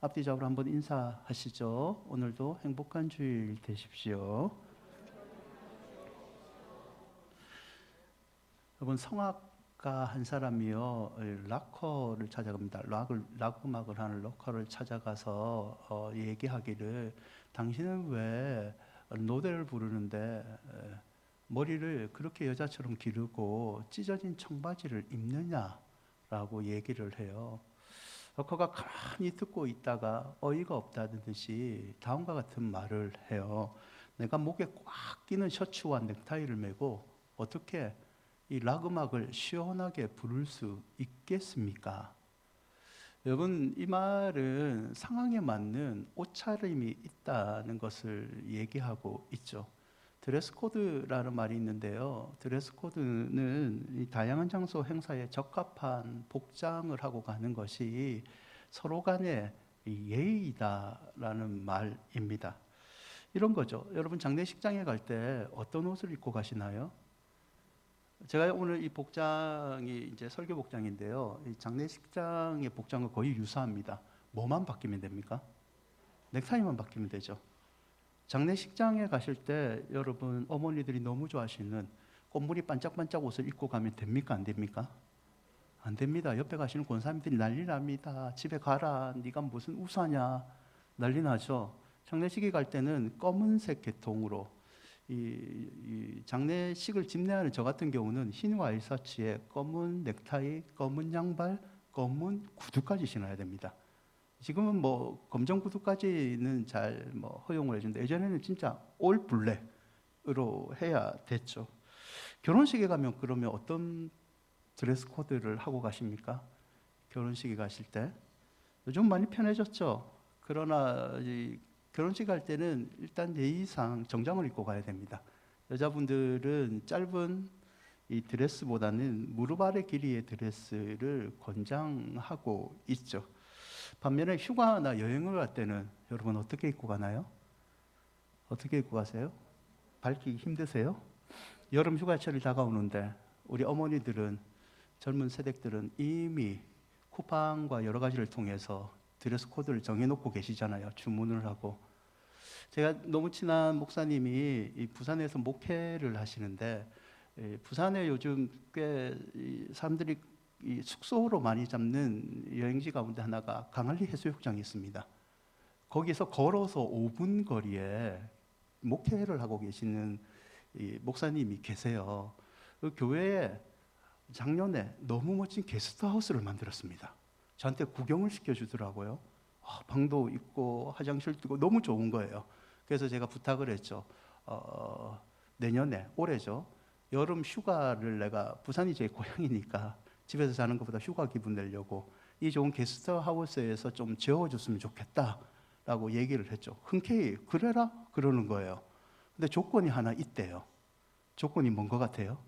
앞뒤적으로 한번 인사하시죠. 오늘도 행복한 주일 되십시오. 여러분, 성악가 한 사람이요, 락커를 찾아갑니다. 락 음악을 하는 락커를 찾아가서 얘기하기를, 당신은 왜 노래를 부르는데 머리를 그렇게 여자처럼 기르고 찢어진 청바지를 입느냐라고 얘기를 해요. 락커가 가만히 듣고 있다가 어이가 없다는 듯이 다음과 같은 말을 해요. 내가 목에 꽉 끼는 셔츠와 넥타이를 메고 어떻게 이 락 음악을 시원하게 부를 수 있겠습니까? 여러분, 이 말은 상황에 맞는 옷차림이 있다는 것을 얘기하고 있죠. 드레스 코드라는 말이 있는데요. 드레스 코드는 이 다양한 장소 행사에 적합한 복장을 하고 가는 것이 서로 간의 이 예의다라는 말입니다. 이런 거죠. 여러분, 장례식장에 갈 때 어떤 옷을 입고 가시나요? 제가 오늘 이 복장이 이제 설교 복장인데요. 이 장례식장의 복장과 거의 유사합니다. 뭐만 바뀌면 됩니까? 넥타이만 바뀌면 되죠. 장례식장에 가실 때 여러분 어머니들이 너무 좋아하시는 꽃무늬 반짝반짝 옷을 입고 가면 됩니까? 안 됩니까? 안 됩니다. 옆에 가시는 권사님들이 난리 납니다. 집에 가라. 네가 무슨 우사냐. 난리 나죠. 장례식에 갈 때는 검은색 계통으로 이 장례식을 집례하는 저 같은 경우는 흰 와이셔츠에 검은 넥타이, 검은 양발, 검은 구두까지 신어야 됩니다. 지금은 뭐 검정 구두까지는 잘 뭐 허용을 해주는데 예전에는 진짜 올 블랙으로 해야 됐죠. 결혼식에 가면 그러면 어떤 드레스 코드를 하고 가십니까? 결혼식에 가실 때 요즘 많이 편해졌죠. 그러나 이 결혼식 갈 때는 일단 예의상 정장을 입고 가야 됩니다. 여자분들은 짧은 이 드레스보다는 무릎 아래 길이의 드레스를 권장하고 있죠. 반면에 휴가나 여행을 갈 때는 여러분 어떻게 입고 가나요? 어떻게 입고 가세요? 밝히기 힘드세요? 여름 휴가철이 다가오는데 우리 어머니들은, 젊은 세대들은 이미 쿠팡과 여러 가지를 통해서 드레스 코드를 정해놓고 계시잖아요. 주문을 하고. 제가 너무 친한 목사님이 이 부산에서 목회를 하시는데, 부산에 요즘 꽤 사람들이 이 숙소로 많이 잡는 여행지 가운데 하나가 강한리 해수욕장이 있습니다. 거기서 걸어서 5분 거리에 목회를 하고 계시는 이 목사님이 계세요. 그 교회에 작년에 너무 멋진 게스트하우스를 만들었습니다. 저한테 구경을 시켜주더라고요. 방도 있고 화장실도 있고 너무 좋은 거예요. 그래서 제가 부탁을 했죠. 내년에, 올해죠. 여름 휴가를 내가, 부산이 제 고향이니까 집에서 자는 것보다 휴가 기분 내려고 이 좋은 게스트하우스에서 좀 재워줬으면 좋겠다라고 얘기를 했죠. 흔쾌히 그래라 그러는 거예요. 근데 조건이 하나 있대요. 조건이 뭔 것 같아요?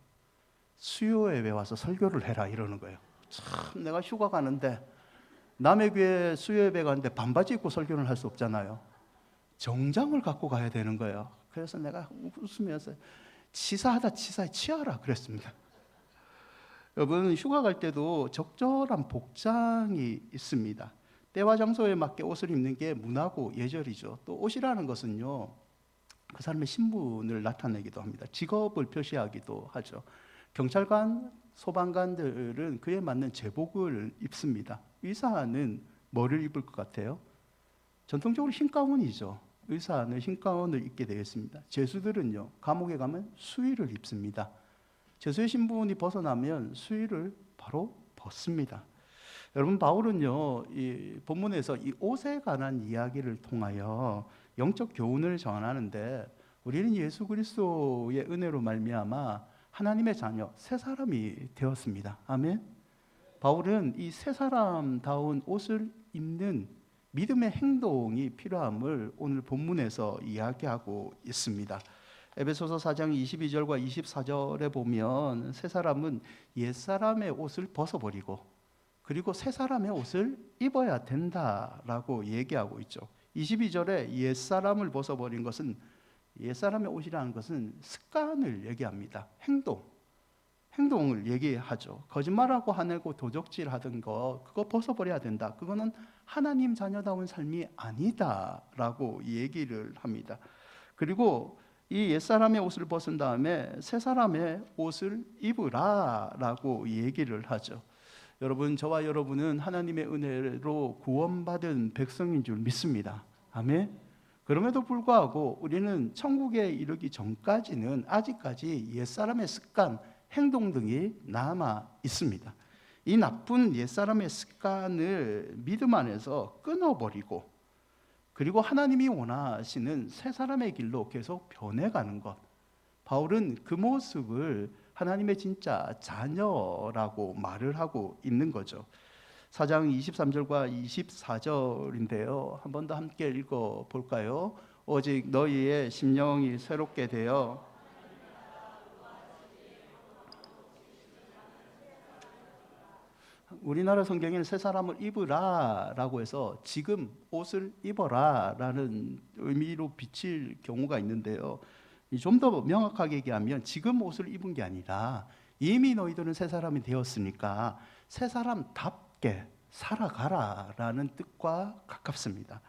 수요예배 와서 설교를 해라 이러는 거예요. 참, 내가 휴가 가는데 남의 교회 수요예배 가는데 반바지 입고 설교를 할 수 없잖아요. 정장을 갖고 가야 되는 거예요. 그래서 내가 웃으면서 치사하다 치사해 치아라 그랬습니다. 여러분, 휴가 갈 때도 적절한 복장이 있습니다. 때와 장소에 맞게 옷을 입는 게 문화고 예절이죠. 또 옷이라는 것은요, 그 사람의 신분을 나타내기도 합니다. 직업을 표시하기도 하죠. 경찰관, 소방관들은 그에 맞는 제복을 입습니다. 의사는 뭐를 입을 것 같아요? 전통적으로 흰 가운이죠. 의사는 흰 가운을 입게 되어 있습니다. 죄수들은요, 감옥에 가면 수의를 입습니다. 죄수의 신분이 벗어나면 수의를 바로 벗습니다. 여러분, 바울은요, 이 본문에서 이 옷에 관한 이야기를 통하여 영적 교훈을 전하는데, 우리는 예수 그리스도의 은혜로 말미암아 하나님의 자녀, 새 사람이 되었습니다. 아멘. 바울은 이 새 사람다운 옷을 입는 믿음의 행동이 필요함을 오늘 본문에서 이야기하고 있습니다. 에베소서 4장 22절과 24절에 보면 새 사람은 옛 사람의 옷을 벗어버리고 그리고 새 사람의 옷을 입어야 된다라고 얘기하고 있죠. 22절에 옛 사람을 벗어버린 것은, 옛 사람의 옷이라는 것은 습관을 얘기합니다. 행동을 얘기하죠. 거짓말하고 화내고 도적질 하던 거 그거 벗어버려야 된다. 그거는 하나님 자녀다운 삶이 아니다라고 얘기를 합니다. 그리고 이 옛사람의 옷을 벗은 다음에 새 사람의 옷을 입으라라고 얘기를 하죠. 여러분, 저와 여러분은 하나님의 은혜로 구원받은 백성인 줄 믿습니다. 아멘. 그럼에도 불구하고 우리는 천국에 이르기 전까지는 아직까지 옛사람의 습관, 행동 등이 남아 있습니다. 이 나쁜 옛사람의 습관을 믿음 안에서 끊어버리고, 그리고 하나님이 원하시는 새 사람의 길로 계속 변해가는 것. 바울은 그 모습을 하나님의 진짜 자녀라고 말을 하고 있는 거죠. 4장 23절과 24절인데요. 한 번 더 함께 읽어 볼까요? 오직 너희의 심령이 새롭게 되어 우리나라 성경에는 새 사람을 입으라 라고 해서 지금 옷을 입어라 라는 의미로 비칠 경우가 있는데요. 좀 더 명확하게 얘기하면 지금 옷을 입은 게 아니라 이미 너희들은 새 사람이 되었으니까 새 사람답게 살아가라 라는 뜻과 가깝습니다.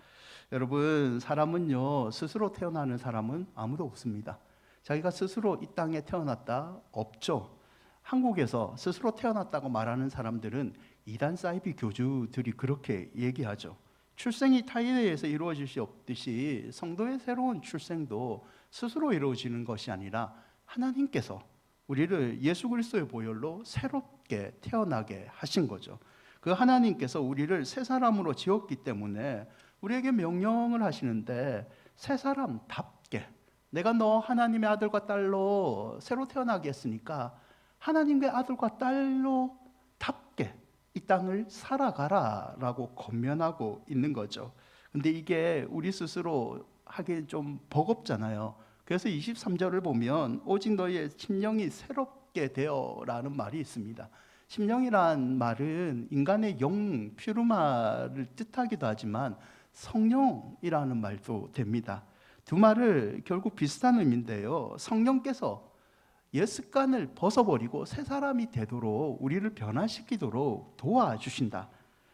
여러분, 사람은요, 스스로 태어나는 사람은 아무도 없습니다. 자기가 스스로 이 땅에 태어났다? 없죠. 한국에서 스스로 태어났다고 말하는 사람들은 이단 사이비 교주들이 그렇게 얘기하죠. 출생이 타인에 의해서 이루어질 수 없듯이 성도의 새로운 출생도 스스로 이루어지는 것이 아니라 하나님께서 우리를 예수 그리스도의 보혈로 새롭게 태어나게 하신 거죠. 그 하나님께서 우리를 새 사람으로 지었기 때문에 우리에게 명령을 하시는데 새 사람답게 내가 너 하나님의 아들과 딸로 새로 태어나게 했으니까 하나님의 아들과 딸로 답게 이 땅을 살아가라 라고 권면하고 있는 거죠. 근데 이게 우리 스스로 하기엔 좀 버겁잖아요. 그래서 23절을 보면 오직 너희의 심령이 새롭게 되어 라는 말이 있습니다. 심령이란 말은 인간의 영, 퓨르마를 뜻하기도 하지만 성령이라는 말도 됩니다. 두 말을 결국 비슷한 의미인데요. 성령께서 옛 습관을 벗어버리고 새 사람이 되도록 우리를 변화시키도록 도와주신다.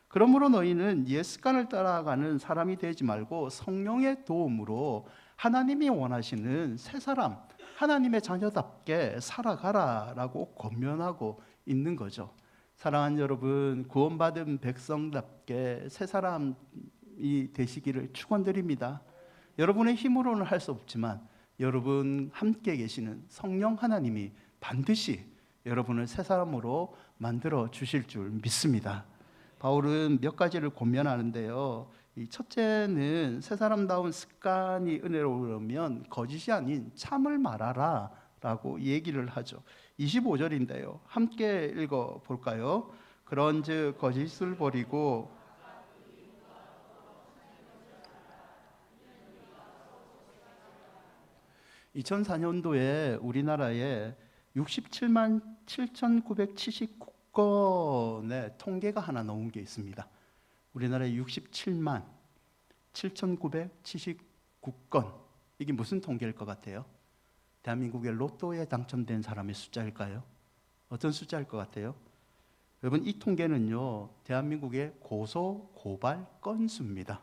그러므로 너희는 옛 습관을 따라가는 사람이 되지 말고 성령의 도움으로 하나님이 원하시는 새 사람, 하나님의 자녀답게 살아가라라고 권면하고 있는 거죠. 사랑하는 여러분, 구원받은 백성답게 새 사람이 되시기를 축원드립니다. 여러분의 힘으로는 할 수 없지만 여러분 함께 계시는 성령 하나님이 반드시 여러분을 새 사람으로 만들어 주실 줄 믿습니다. 바울은 몇 가지를 권면하는데요. 이 첫째는 새 사람다운 습관이 은혜로우면 거짓이 아닌 참을 말하라 라고 얘기를 하죠. 25절인데요. 함께 읽어 볼까요? 그런즉 거짓을 버리고 2004년도에 우리나라에 67만 7,979건의 통계가 하나 나온 게 있습니다. 우리나라에 67만 7,979건. 이게 무슨 통계일 것 같아요? 대한민국의 로또에 당첨된 사람의 숫자일까요? 어떤 숫자일 것 같아요? 여러분, 이 통계는요, 대한민국의 고소 고발 건수입니다.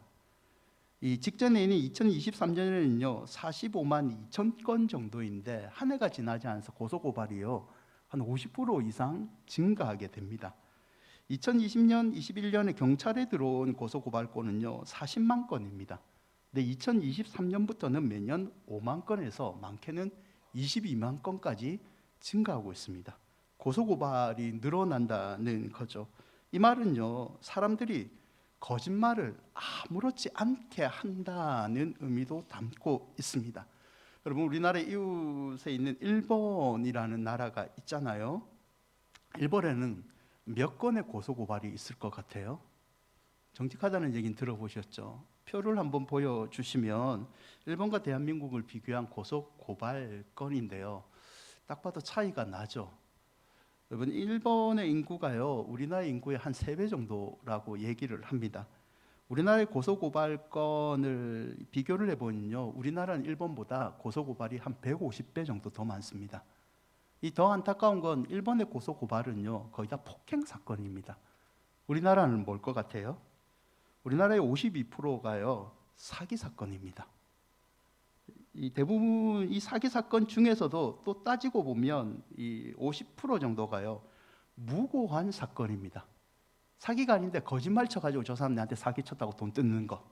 이 직전에는 2023년에는요 45만 2천 건 정도인데 한 해가 지나지 않아서 고소고발이요 한 50% 이상 증가하게 됩니다. 2020년, 21년에 경찰에 들어온 고소고발건은요 40만 건입니다. 근데 2023년부터는 매년 5만 건에서 많게는 22만 건까지 증가하고 있습니다. 고소고발이 늘어난다는 거죠. 이 말은요 사람들이 거짓말을 아무렇지 않게 한다는 의미도 담고 있습니다. 여러분, 우리나라 이웃에 있는 일본이라는 나라가 있잖아요. 일본에는 몇 건의 고소고발이 있을 것 같아요? 정직하다는 얘기는 들어보셨죠? 표를 한번 보여주시면 일본과 대한민국을 비교한 고소고발 건인데요. 딱 봐도 차이가 나죠. 여러분, 일본의 인구가요 우리나라 인구의 한 3배 정도라고 얘기를 합니다. 우리나라의 고소고발건을 비교를 해보면요 우리나라는 일본보다 고소고발이 한 150배 정도 더 많습니다. 이 더 안타까운 건 일본의 고소 고발은요, 거의 다 폭행 사건입니다. 우리나라는 뭘 것 같아요? 우리나라의 52%가요 사기 사건입니다. 이 대부분 이 사기 사건 중에서도 또 따지고 보면 이 50% 정도가요 무고한 사건입니다. 사기가 아닌데 거짓말 쳐가지고 저 사람 내한테 사기 쳤다고 돈 뜯는 거.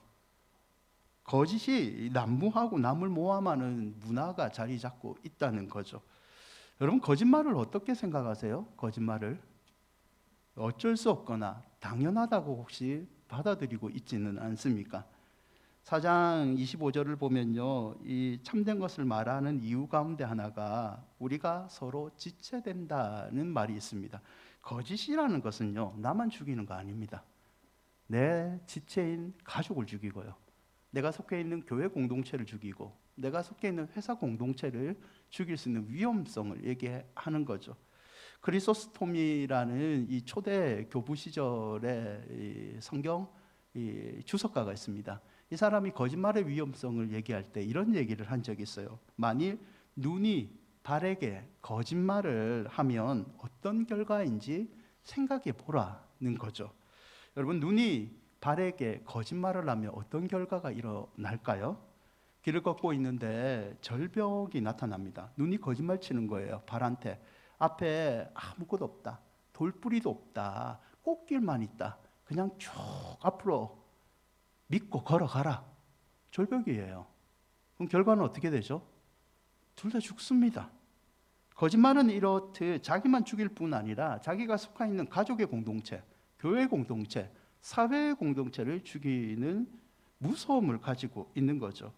거짓이 난무하고 남을 모함하는 문화가 자리 잡고 있다는 거죠. 여러분, 거짓말을 어떻게 생각하세요? 거짓말을 어쩔 수 없거나 당연하다고 혹시 받아들이고 있지는 않습니까? 4장 25절을 보면요, 이 참된 것을 말하는 이유 가운데 하나가 우리가 서로 지체된다는 말이 있습니다. 거짓이라는 것은요, 나만 죽이는 거 아닙니다. 내 지체인 가족을 죽이고요, 내가 속해 있는 교회 공동체를 죽이고, 내가 속해 있는 회사 공동체를 죽일 수 있는 위험성을 얘기하는 거죠. 크리소스톰이라는 이 초대 교부 시절의 이 성경 이 주석가가 있습니다. 이 사람이 거짓말의 위험성을 얘기할 때 이런 얘기를 한 적이 있어요. 만일 눈이 발에게 거짓말을 하면 어떤 결과인지 생각해 보라는 거죠. 여러분, 눈이 발에게 거짓말을 하면 어떤 결과가 일어날까요? 길을 걷고 있는데 절벽이 나타납니다. 눈이 거짓말 치는 거예요. 발한테. 앞에 아무것도 없다. 돌뿌리도 없다. 꽃길만 있다. 그냥 쭉 앞으로 믿고 걸어가라. 절벽이에요. 그럼 결과는 어떻게 되죠? 둘 다 죽습니다. 거짓말은 이렇듯 자기만 죽일 뿐 아니라 자기가 속해 있는 가족의 공동체, 교회 공동체, 사회의 공동체를 죽이는 무서움을 가지고 있는 거죠.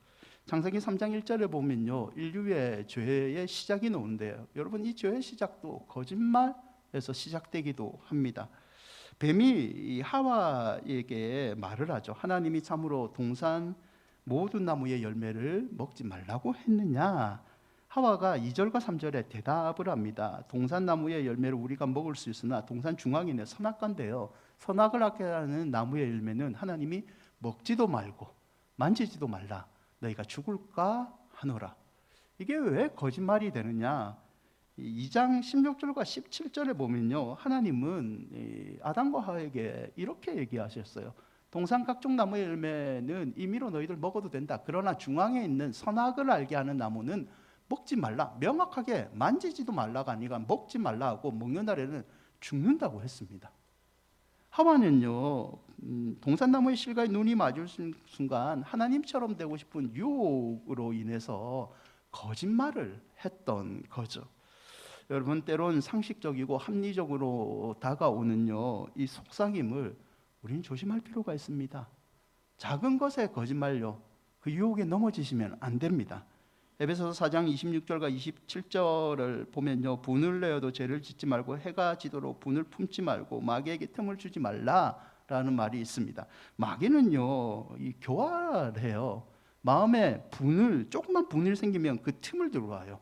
창세기 3장 1절에 보면요, 인류의 죄의 시작이 나오는데요, 여러분, 이 죄의 시작도 거짓말에서 시작되기도 합니다. 뱀이 하와에게 말을 하죠. 하나님이 참으로 동산 모든 나무의 열매를 먹지 말라고 했느냐? 하와가 2절과 3절에 대답을 합니다. 동산 나무의 열매를 우리가 먹을 수 있으나 동산 중앙에 있는 선악과인데요, 선악을 하게 하는 나무의 열매는 하나님이 먹지도 말고 만지지도 말라. 너희가 죽을까 하노라. 이게 왜 거짓말이 되느냐? 2장 16절과 17절에 보면요, 하나님은 아담과 하와에게 이렇게 얘기하셨어요. 동산 각종 나무의 열매는 임의로 너희들 먹어도 된다. 그러나 중앙에 있는 선악을 알게 하는 나무는 먹지 말라. 명확하게 만지지도 말라가 아니라 먹지 말라 하고 먹는 날에는 죽는다고 했습니다. 하와는요, 동산나무의 실과에 눈이 맞을 순간 하나님처럼 되고 싶은 유혹으로 인해서 거짓말을 했던 거죠. 여러분, 때론 상식적이고 합리적으로 다가오는요, 이 속삭임을 우리는 조심할 필요가 있습니다. 작은 것에 거짓말요, 그 유혹에 넘어지시면 안 됩니다. 에베소서 4장 26절과 27절을 보면요, 분을 내어도 죄를 짓지 말고 해가 지도록 분을 품지 말고 마귀에게 틈을 주지 말라라는 말이 있습니다. 마귀는요, 이 교활해요. 마음에 조금만 분이 생기면 그 틈을 들어와요.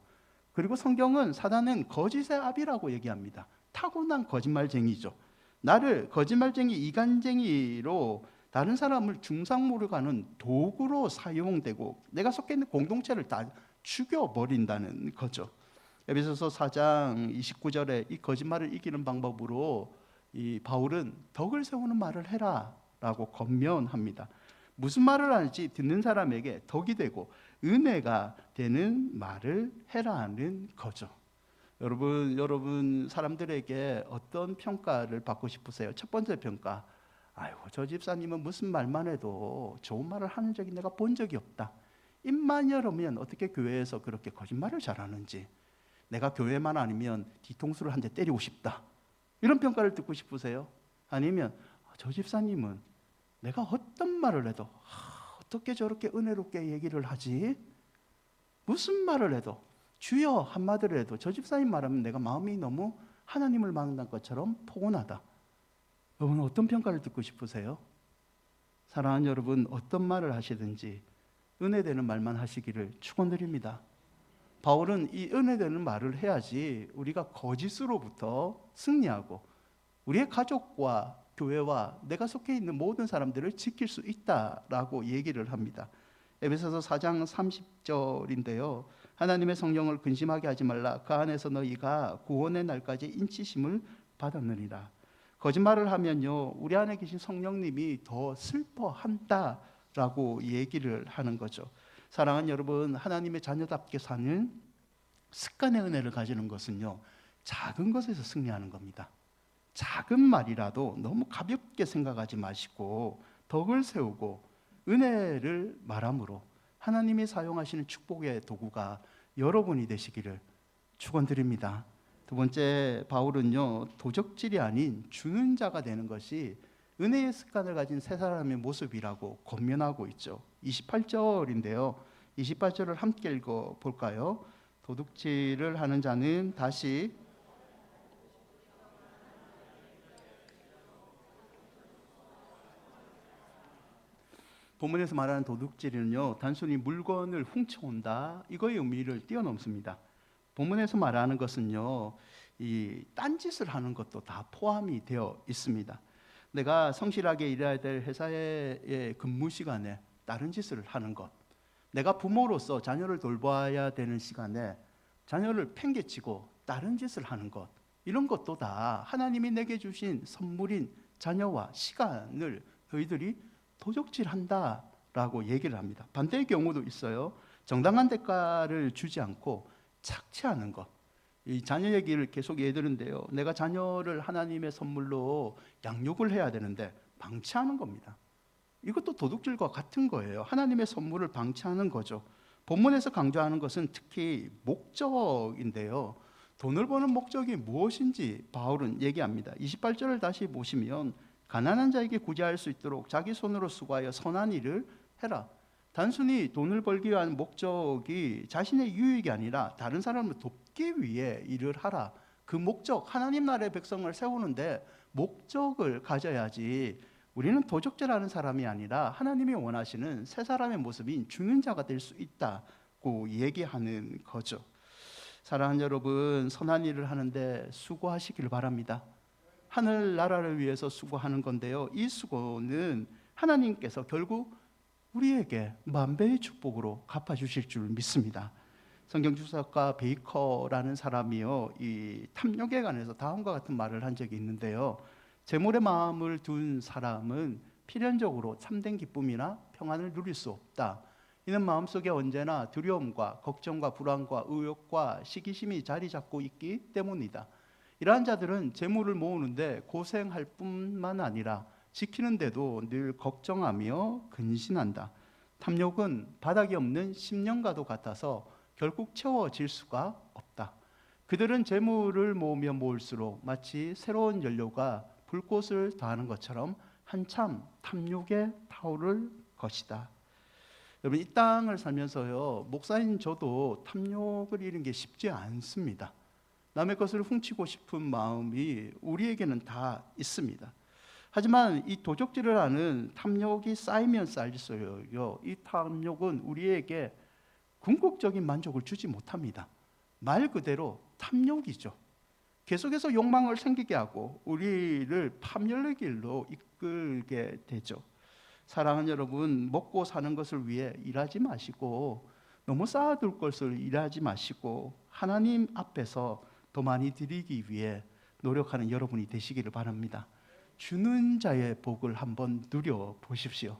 그리고 성경은 사단은 거짓의 아비라고 얘기합니다. 타고난 거짓말쟁이죠. 나를 거짓말쟁이, 이간쟁이로 다른 사람을 중상모를 가는 도구로 사용되고 내가 속해 있는 공동체를 다 죽여버린다는 거죠. 에베소서 4장 29절에 이 거짓말을 이기는 방법으로 이 바울은 덕을 세우는 말을 해라 라고 권면합니다. 무슨 말을 하는지 듣는 사람에게 덕이 되고 은혜가 되는 말을 해라는 거죠. 여러분 사람들에게 어떤 평가를 받고 싶으세요? 첫 번째 평가, 아이고 저 집사님은 무슨 말만 해도 좋은 말을 하는 적이 내가 본 적이 없다. 입만 열으면 어떻게 교회에서 그렇게 거짓말을 잘하는지, 내가 교회만 아니면 뒤통수를 한 대 때리고 싶다. 이런 평가를 듣고 싶으세요? 아니면 저 집사님은 내가 어떤 말을 해도 어떻게 저렇게 은혜롭게 얘기를 하지? 무슨 말을 해도 주여 한마디를 해도 저 집사님 말하면 내가 마음이 너무 하나님을 만난 것처럼 포근하다. 여러분 어떤 평가를 듣고 싶으세요? 사랑하는 여러분, 어떤 말을 하시든지 은혜되는 말만 하시기를 축원드립니다. 바울은 이 은혜되는 말을 해야지 우리가 거짓으로부터 승리하고 우리의 가족과 교회와 내가 속해 있는 모든 사람들을 지킬 수 있다라고 얘기를 합니다. 에베소서 4장 30절인데요. 하나님의 성령을 근심하게 하지 말라. 그 안에서 너희가 구원의 날까지 인치심을 받았느니라. 거짓말을 하면요, 우리 안에 계신 성령님이 더 슬퍼한다라고 얘기를 하는 거죠. 사랑하는 여러분, 하나님의 자녀답게 사는 습관의 은혜를 가지는 것은요, 작은 것에서 승리하는 겁니다. 작은 말이라도 너무 가볍게 생각하지 마시고 덕을 세우고 은혜를 말함으로 하나님이 사용하시는 축복의 도구가 여러분이 되시기를 축원드립니다. 두 번째, 바울은요, 도적질이 아닌 주는 자가 되는 것이 은혜의 습관을 가진 세 사람의 모습이라고 권면하고 있죠. 28절인데요. 28절을 함께 읽어 볼까요? 도둑질을 하는 자는 다시 본문에서 말하는 도둑질은요, 단순히 물건을 훔쳐온다 이거의 의미를 뛰어넘습니다. 본문에서 말하는 것은요, 이 딴짓을 하는 것도 다 포함이 되어 있습니다. 내가 성실하게 일해야 될 회사의 근무 시간에 다른 짓을 하는 것, 내가 부모로서 자녀를 돌봐야 되는 시간에 자녀를 팽개치고 다른 짓을 하는 것, 이런 것도 다 하나님이 내게 주신 선물인 자녀와 시간을 너희들이 도적질한다라고 얘기를 합니다. 반대의 경우도 있어요. 정당한 대가를 주지 않고 착취하는 것. 이 자녀 얘기를 계속 해드는데요. 내가 자녀를 하나님의 선물로 양육을 해야 되는데 방치하는 겁니다. 이것도 도둑질과 같은 거예요. 하나님의 선물을 방치하는 거죠. 본문에서 강조하는 것은 특히 목적인데요. 돈을 버는 목적이 무엇인지 바울은 얘기합니다. 28절을 다시 보시면 가난한 자에게 구제할 수 있도록 자기 손으로 수고하여 선한 일을 해라. 단순히 돈을 벌기 위한 목적이 자신의 유익이 아니라 다른 사람을 돕기 위해 일을 하라. 그 목적, 하나님 나라의 백성을 세우는데 목적을 가져야지. 우리는 도적질하는 사람이 아니라 하나님이 원하시는 새 사람의 모습인 주는 자가 될 수 있다고 얘기하는 거죠. 사랑하는 여러분, 선한 일을 하는데 수고하시길 바랍니다. 하늘 나라를 위해서 수고하는 건데요, 이 수고는 하나님께서 결국 우리에게 만배의 축복으로 갚아주실 줄 믿습니다. 성경주석가 베이커라는 사람이요, 이 탐욕에 관해서 다음과 같은 말을 한 적이 있는데요. 재물의 마음을 둔 사람은 필연적으로 참된 기쁨이나 평안을 누릴 수 없다. 이는 마음속에 언제나 두려움과 걱정과 불안과 의욕과 시기심이 자리 잡고 있기 때문이다. 이러한 자들은 재물을 모으는데 고생할 뿐만 아니라 지키는데도 늘 걱정하며 근신한다. 탐욕은 바닥이 없는 심령과도 같아서 결국 채워질 수가 없다. 그들은 재물을 모으면 모을수록 마치 새로운 연료가 불꽃을 더하는 것처럼 한참 탐욕에 타오를 것이다. 여러분, 이 땅을 살면서요, 목사인 저도 탐욕을 잃은 게 쉽지 않습니다. 남의 것을 훔치고 싶은 마음이 우리에게는 다 있습니다. 하지만 이 도적질을 하는 탐욕이 쌓이면 쌓일수록요, 이 탐욕은 우리에게 궁극적인 만족을 주지 못합니다. 말 그대로 탐욕이죠. 계속해서 욕망을 생기게 하고 우리를 파멸의 길로 이끌게 되죠. 사랑하는 여러분, 먹고 사는 것을 위해 일하지 마시고 너무 쌓아둘 것을 일하지 마시고 하나님 앞에서 더 많이 드리기 위해 노력하는 여러분이 되시기를 바랍니다. 주는 자의 복을 한번 누려보십시오.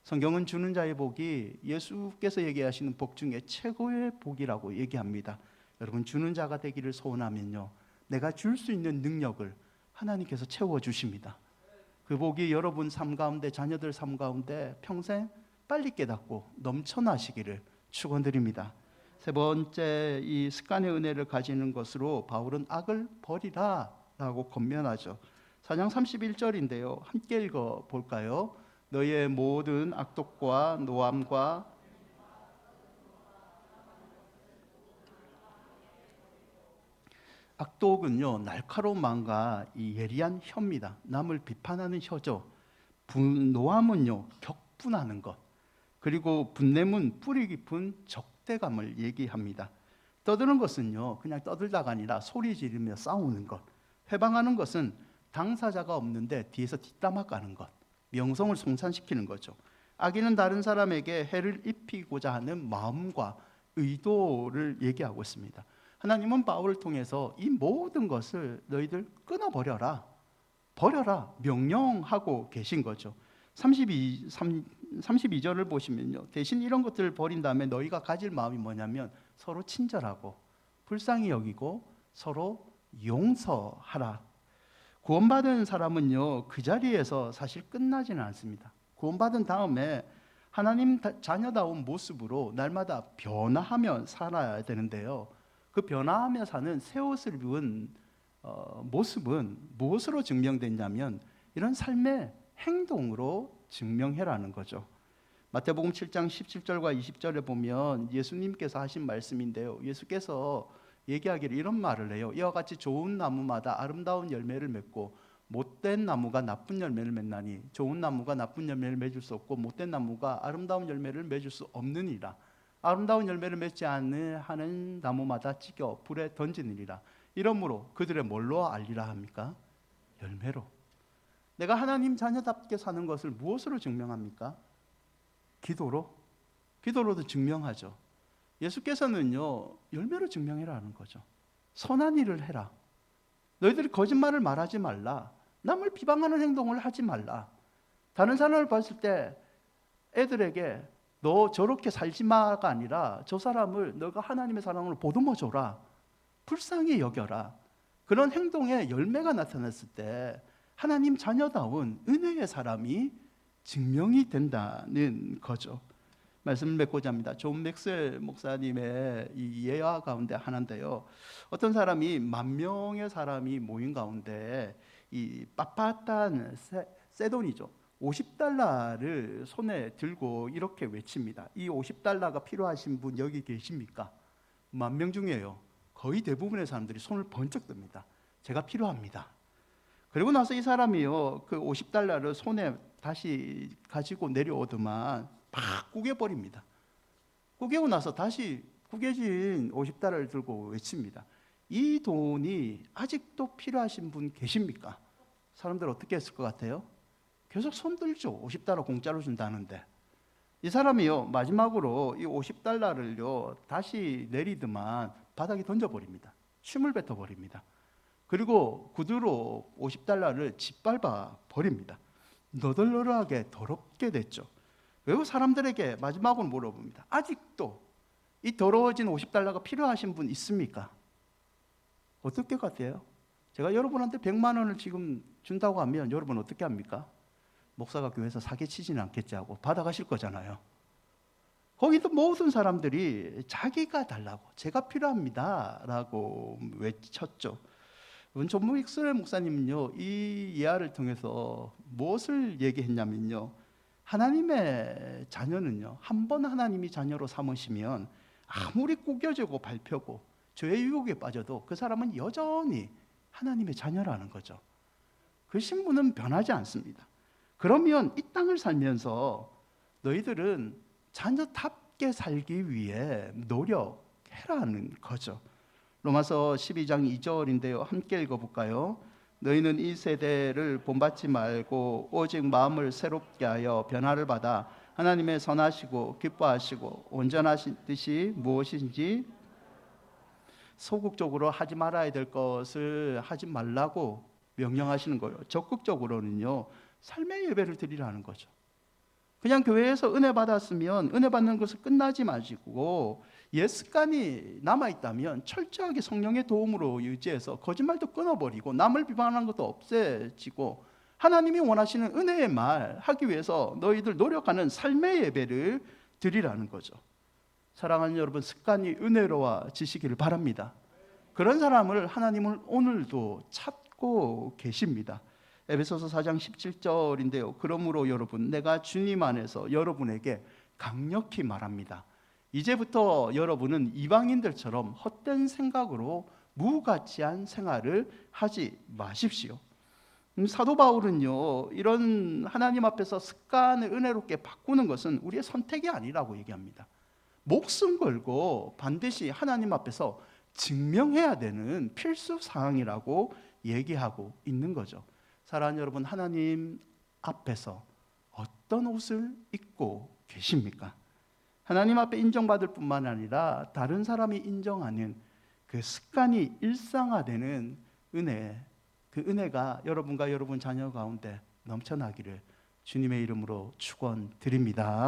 성경은 주는 자의 복이 예수께서 얘기하시는 복 중에 최고의 복이라고 얘기합니다. 여러분, 주는 자가 되기를 소원하면요, 내가 줄 수 있는 능력을 하나님께서 채워주십니다. 그 복이 여러분 삶 가운데, 자녀들 삶 가운데 평생 빨리 깨닫고 넘쳐나시기를 축원드립니다. 세 번째, 이 습관의 은혜를 가지는 것으로 바울은 악을 버리라 라고 권면하죠. 4장 31절인데요. 함께 읽어 볼까요? 너희의 모든 악독과 노함과 악독은요, 날카로운 마음과 이 예리한 혀입니다. 남을 비판하는 혀죠. 노함은요, 격분하는 것. 그리고 분냄은 뿌리 깊은 적대감을 얘기합니다. 떠드는 것은요, 그냥 떠들다가 아니라 소리 지르며 싸우는 것. 회방하는 것은 당사자가 없는데 뒤에서 뒷담화 까는 것. 명성을 송산시키는 거죠. 악인은 다른 사람에게 해를 입히고자 하는 마음과 의도를 얘기하고 있습니다. 하나님은 바울을 통해서 이 모든 것을 너희들 끊어버려라, 버려라 명령하고 계신 거죠. 32절을 보시면요, 대신 이런 것들을 버린 다음에 너희가 가질 마음이 뭐냐면 서로 친절하고 불쌍히 여기고 서로 용서하라. 구원받은 사람은요, 그 자리에서 사실 끝나지는 않습니다. 구원받은 다음에 하나님 자녀다운 모습으로 날마다 변화하며 살아야 되는데요, 그 변화하며 사는 새 옷을 입은 모습은 무엇으로 증명됐냐면 이런 삶의 행동으로 증명해라는 거죠. 마태복음 7장 17절과 20절에 보면 예수님께서 하신 말씀인데요, 예수께서 얘기하기를 이런 말을 해요. 이와 같이 좋은 나무마다 아름다운 열매를 맺고 못된 나무가 나쁜 열매를 맺나니 좋은 나무가 나쁜 열매를 맺을 수 없고 못된 나무가 아름다운 열매를 맺을 수 없느니라. 아름다운 열매를 맺지 않는 하는 나무마다 찢겨 불에 던지느니라. 이러므로 그들의 뭘로 알리라 합니까? 열매로. 내가 하나님 자녀답게 사는 것을 무엇으로 증명합니까? 기도로? 기도로도 증명하죠. 예수께서는요, 열매로 증명해라는 거죠. 선한 일을 해라. 너희들이 거짓말을 말하지 말라. 남을 비방하는 행동을 하지 말라. 다른 사람을 봤을 때 애들에게 너 저렇게 살지 마가 아니라 저 사람을 너가 하나님의 사랑으로 보듬어 줘라. 불쌍히 여겨라. 그런 행동에 열매가 나타났을 때 하나님 자녀다운 은혜의 사람이 증명이 된다는 거죠. 말씀을 맺고자 합니다. 존 맥스웰 목사님의 이 예화 가운데 하나인데요, 어떤 사람이 10,000명의 사람이 모인 가운데 이 빳빳한 새 돈이죠, $50를 손에 들고 이렇게 외칩니다. 이 $50가 필요하신 분 여기 계십니까? 10,000명 중에요, 거의 대부분의 사람들이 손을 번쩍 듭니다. 제가 필요합니다. 그리고 나서 이 사람이요, 그 $50를 손에 다시 가지고 내려오더만 팍 구겨버립니다. 구겨고 나서 다시 구겨진 $50를 들고 외칩니다. 이 돈이 아직도 필요하신 분 계십니까? 사람들 어떻게 했을 것 같아요? 계속 손 들죠. $50 공짜로 준다는데. 이 사람이요, 마지막으로 이 $50를요 다시 내리더만 바닥에 던져버립니다. 침을 뱉어버립니다. 그리고 구두로 $50를 짓밟아 버립니다. 너덜너덜하게 더럽게 됐죠. 외국 사람들에게 마지막으로 물어봅니다. 아직도 이 더러워진 $50가 필요하신 분 있습니까? 어떻게 같아요? 제가 여러분한테 100만 원을 지금 준다고 하면 여러분 어떻게 합니까? 목사가 교회에서 사기치지는 않겠지 하고 받아가실 거잖아요. 거기도 모든 사람들이 자기가 달라고, 제가 필요합니다 라고 외쳤죠. 존 맥스웰 목사님은요, 이 예화를 통해서 무엇을 얘기했냐면요, 하나님의 자녀는요, 한 번 하나님이 자녀로 삼으시면 아무리 구겨지고 밟혀고 죄의 유혹에 빠져도 그 사람은 여전히 하나님의 자녀라는 거죠. 그 신분은 변하지 않습니다. 그러면 이 땅을 살면서 너희들은 자녀답게 살기 위해 노력해라는 거죠. 로마서 12장 2절인데요. 함께 읽어볼까요? 너희는 이 세대를 본받지 말고 오직 마음을 새롭게 하여 변화를 받아 하나님의 선하시고 기뻐하시고 온전하신 뜻이 무엇인지 소극적으로 하지 말아야 될 것을 하지 말라고 명령하시는 거예요. 적극적으로는요, 삶의 예배를 드리라는 거죠. 그냥 교회에서 은혜 받았으면 은혜 받는 것을 끝나지 마시고 옛 습관이 남아있다면 철저하게 성령의 도움으로 유지해서 거짓말도 끊어버리고 남을 비방하는 것도 없애지고 하나님이 원하시는 은혜의 말 하기 위해서 너희들 노력하는 삶의 예배를 드리라는 거죠. 사랑하는 여러분, 습관이 은혜로워지시기를 바랍니다. 그런 사람을 하나님은 오늘도 찾고 계십니다. 에베소서 4장 17절인데요. 그러므로 여러분, 내가 주님 안에서 여러분에게 강력히 말합니다. 이제부터 여러분은 이방인들처럼 헛된 생각으로 무가치한 생활을 하지 마십시오. 사도 바울은요, 이런 하나님 앞에서 습관을 은혜롭게 바꾸는 것은 우리의 선택이 아니라고 얘기합니다. 목숨 걸고 반드시 하나님 앞에서 증명해야 되는 필수 사항이라고 얘기하고 있는 거죠. 사랑하는 여러분, 하나님 앞에서 어떤 옷을 입고 계십니까? 하나님 앞에 인정받을 뿐만 아니라 다른 사람이 인정하는 그 습관이 일상화되는 은혜, 그 은혜가 여러분과 여러분 자녀 가운데 넘쳐나기를 주님의 이름으로 축원드립니다.